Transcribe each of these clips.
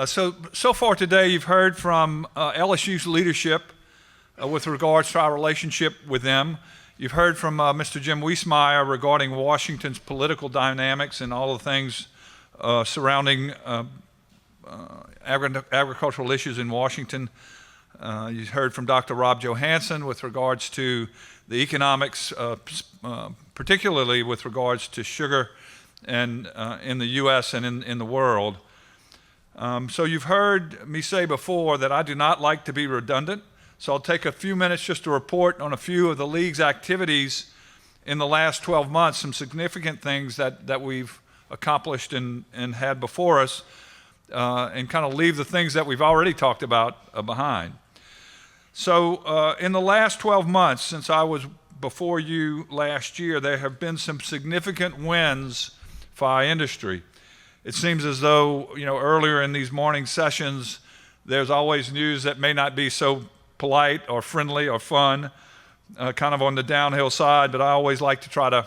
So far today, you've heard from LSU's leadership with regards to our relationship with them. You've heard from Mr. Jim Wiesmeyer regarding Washington's political dynamics and all the things surrounding agricultural issues in Washington. You've heard from Dr. Rob Johansson with regards to the economics, particularly with regards to sugar and in the U.S. and in the world. So you've heard me say before that I do not like to be redundant, so I'll take a few minutes just to report on a few of the league's activities in the last 12 months, some significant things that we've accomplished and had before us, and kind of leave the things that we've already talked about behind. So in the last 12 months, since I was before you last year, there have been some significant wins for our industry. It seems as though, earlier in these morning sessions, there's always news that may not be so polite or friendly or fun, kind of on the downhill side, but I always like to try to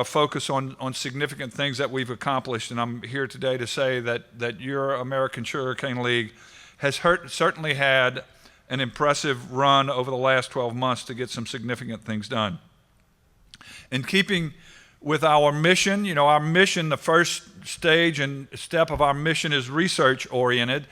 focus on significant things that we've accomplished. And I'm here today to say that your American Sugarcane League has certainly had an impressive run over the last 12 months to get some significant things done. In keeping with our mission, our mission, the first stage and step of our mission is research-oriented.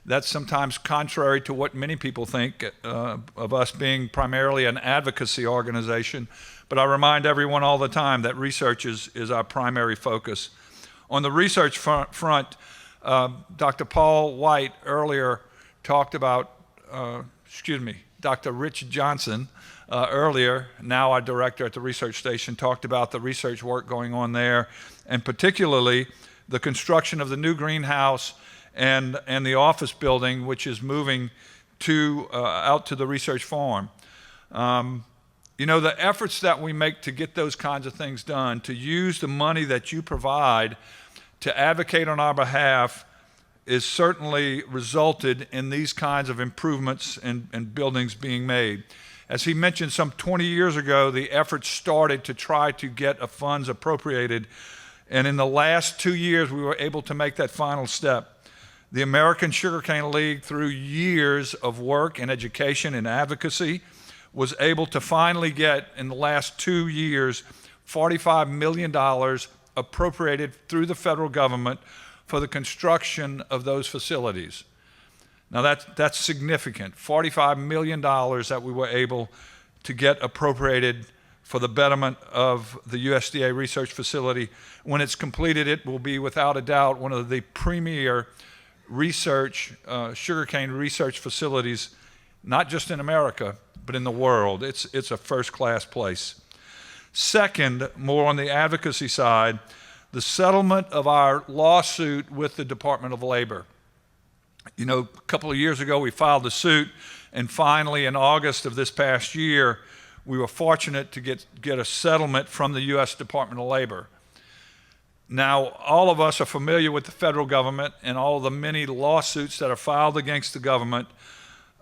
That's sometimes contrary to what many people think of us being primarily an advocacy organization. But I remind everyone all the time that research is our primary focus. On the research front, Dr. Paul White earlier talked about, Dr. Rich Johnson earlier, now our director at the research station, talked about the research work going on there, and particularly the construction of the new greenhouse and the office building, which is moving out to the research farm. The efforts that we make to get those kinds of things done, to use the money that you provide to advocate on our behalf, is certainly resulted in these kinds of improvements and buildings being made. As he mentioned, some 20 years ago, the effort started to try to get funds appropriated, and in the last 2 years, we were able to make that final step. The American Sugarcane League, through years of work and education and advocacy, was able to finally get, in the last 2 years, $45 million appropriated through the federal government for the construction of those facilities. Now that's significant, $45 million that we were able to get appropriated for the betterment of the USDA research facility. When it's completed, it will be without a doubt one of the premier sugarcane research facilities, not just in America, but in the world. It's a first-class place. Second, more on the advocacy side, the settlement of our lawsuit with the Department of Labor. A couple of years ago, we filed the suit, and finally, in August of this past year, we were fortunate to get a settlement from the U.S. Department of Labor. Now, all of us are familiar with the federal government and all the many lawsuits that are filed against the government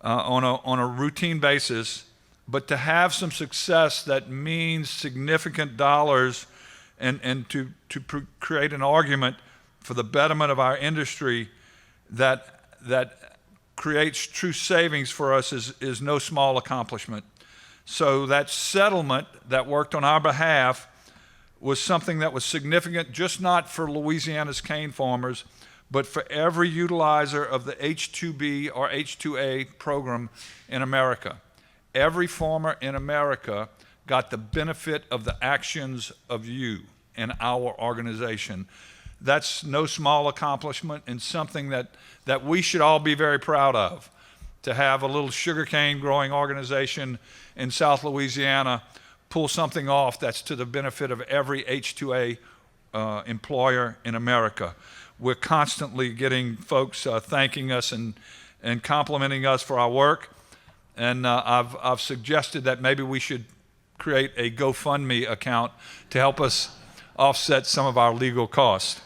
on a routine basis, but to have some success that means significant dollars and to create an argument for the betterment of our industry that creates true savings for us is no small accomplishment. So that settlement that worked on our behalf was something that was significant, just not for Louisiana's cane farmers, but for every utilizer of the H-2B or H-2A program in America. Every farmer in America got the benefit of the actions of you and our organization. That's no small accomplishment and something that we should all be very proud of, to have a little sugarcane growing organization in South Louisiana pull something off that's to the benefit of every H-2A employer in America. We're constantly getting folks thanking us and complimenting us for our work, and I've suggested that maybe we should create a GoFundMe account to help us offset some of our legal costs.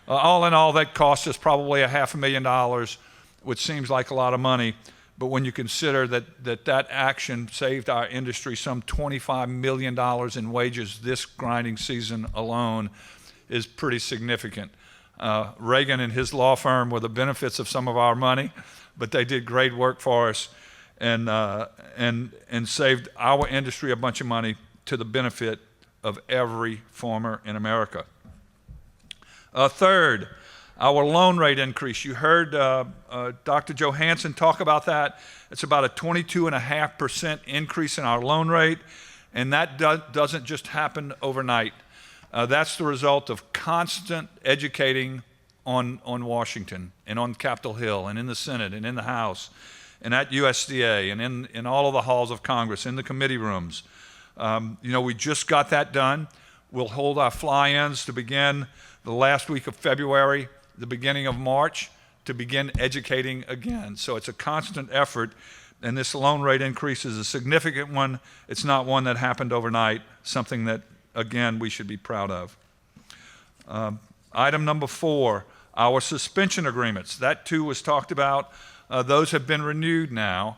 All in all, that cost us probably $500,000, which seems like a lot of money, but when you consider that action saved our industry some $25 million in wages this grinding season alone, is pretty significant. Reagan and his law firm were the benefits of some of our money, but they did great work for us and saved our industry a bunch of money to the benefit of every farmer in America. Third, our loan rate increase. You heard Dr. Johansson talk about that. It's about a 22.5% increase in our loan rate, and that doesn't just happen overnight. That's the result of constant educating on Washington and on Capitol Hill and in the Senate and in the House and at USDA and in all of the halls of Congress, in the committee rooms. We just got that done. We'll hold our fly-ins to begin the last week of February, the beginning of March, to begin educating again. So it's a constant effort, and this loan rate increase is a significant one. It's not one that happened overnight, something that, again, we should be proud of. Item number 4, our suspension agreements. That too was talked about. Those have been renewed now,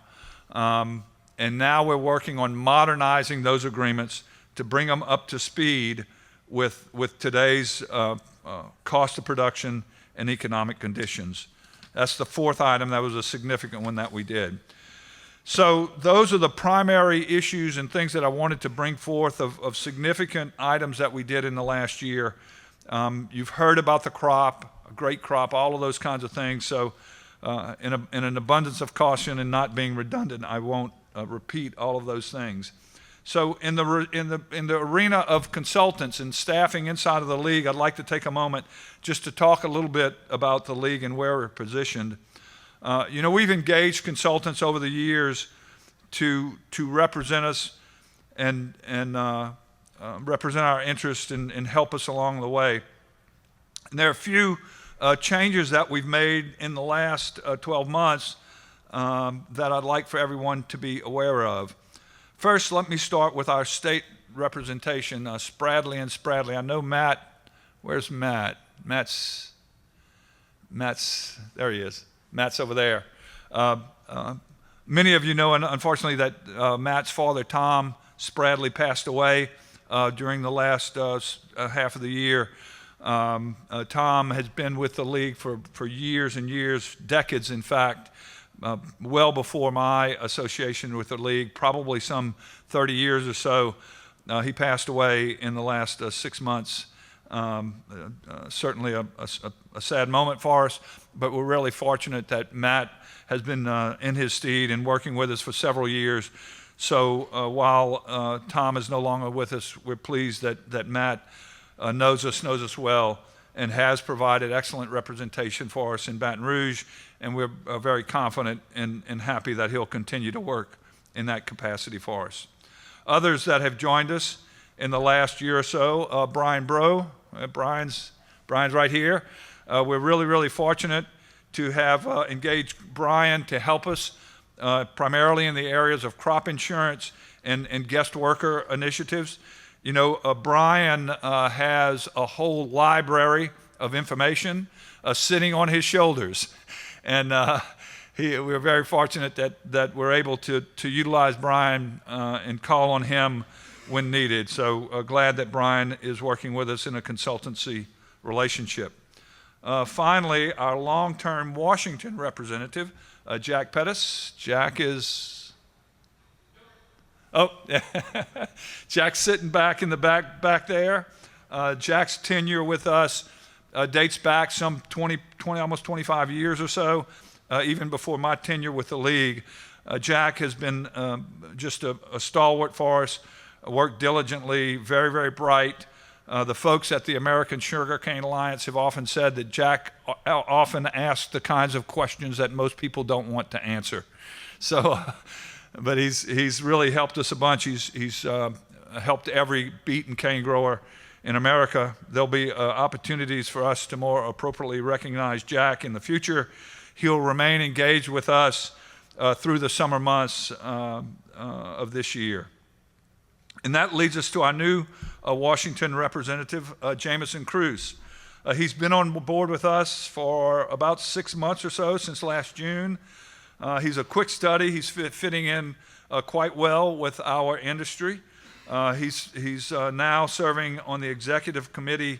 and now we're working on modernizing those agreements to bring them up to speed with today's cost of production and economic conditions. That's the 4th item. That was a significant one that we did. So those are the primary issues and things that I wanted to bring forth of significant items that we did in the last year. You've heard about the crop, a great crop, all of those kinds of things. So in an abundance of caution and not being redundant, I won't repeat all of those things. So in the arena of consultants and staffing inside of the league, I'd like to take a moment just to talk a little bit about the league and where we're positioned. We've engaged consultants over the years to represent us and represent our interests and help us along the way. And there are a few changes that we've made in the last 12 months that I'd like for everyone to be aware of. First, let me start with our state representation, Spradley and Spradley. I know Matt. Where's Matt? Matt's, there he is. Matt's over there. Many of you know, unfortunately, that Matt's father, Tom Spradley, passed away during the last half of the year. Tom has been with the league for years and years, decades in fact, well before my association with the league, probably some 30 years or so. He passed away in the last 6 months. Certainly a sad moment for us, but we're really fortunate that Matt has been in his stead and working with us for several years. So while Tom is no longer with us, we're pleased that Matt knows us well and has provided excellent representation for us in Baton Rouge, and we're very confident and happy that he'll continue to work in that capacity for us. Others that have joined us in the last year or so, Brian Bro. Brian's right here. We're really fortunate to have engaged Brian to help us primarily in the areas of crop insurance and guest worker initiatives. Brian has a whole library of information sitting on his shoulders, and we're very fortunate that we're able to utilize Brian and call on him when needed. So glad that Brian is working with us in a consultancy relationship. Finally, our long-term Washington representative, Jack Pettis. Jack is, Jack's sitting back in the back there. Jack's tenure with us dates back some 20, almost 25 years or so, even before my tenure with the league. Jack has been just a stalwart for us, worked diligently, very bright. The folks at the American Sugarcane Alliance have often said that Jack often asks the kinds of questions that most people don't want to answer. So, but he's really helped us a bunch. He's helped every beet and cane grower in America. There'll be opportunities for us to more appropriately recognize Jack in the future. He'll remain engaged with us through the summer months of this year. And that leads us to our new Washington representative, Jamison Cruz. He's been on board with us for about 6 months or so, since last June. He's a quick study. He's fitting in quite well with our industry. He's now serving on the executive committee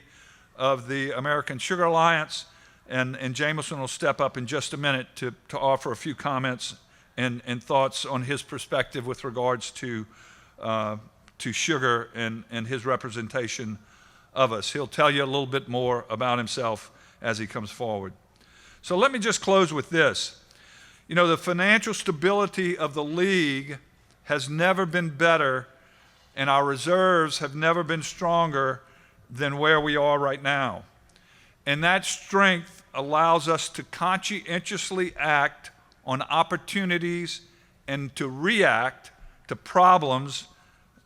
of the American Sugar Alliance, and Jameson will step up in just a minute to offer a few comments and thoughts on his perspective with regards to sugar and his representation of us. He'll tell you a little bit more about himself as he comes forward. So let me just close with this. You know, the financial stability of the league has never been better, and our reserves have never been stronger than where we are right now. And that strength allows us to conscientiously act on opportunities and to react to problems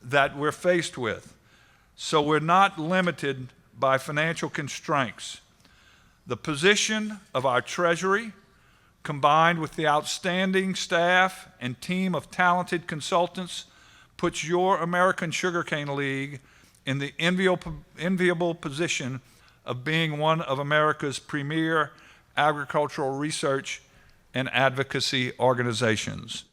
that we're faced with. So we're not limited by financial constraints. The position of our Treasury, combined with the outstanding staff and team of talented consultants, puts your American Sugarcane League in the enviable position of being one of America's premier agricultural research and advocacy organizations.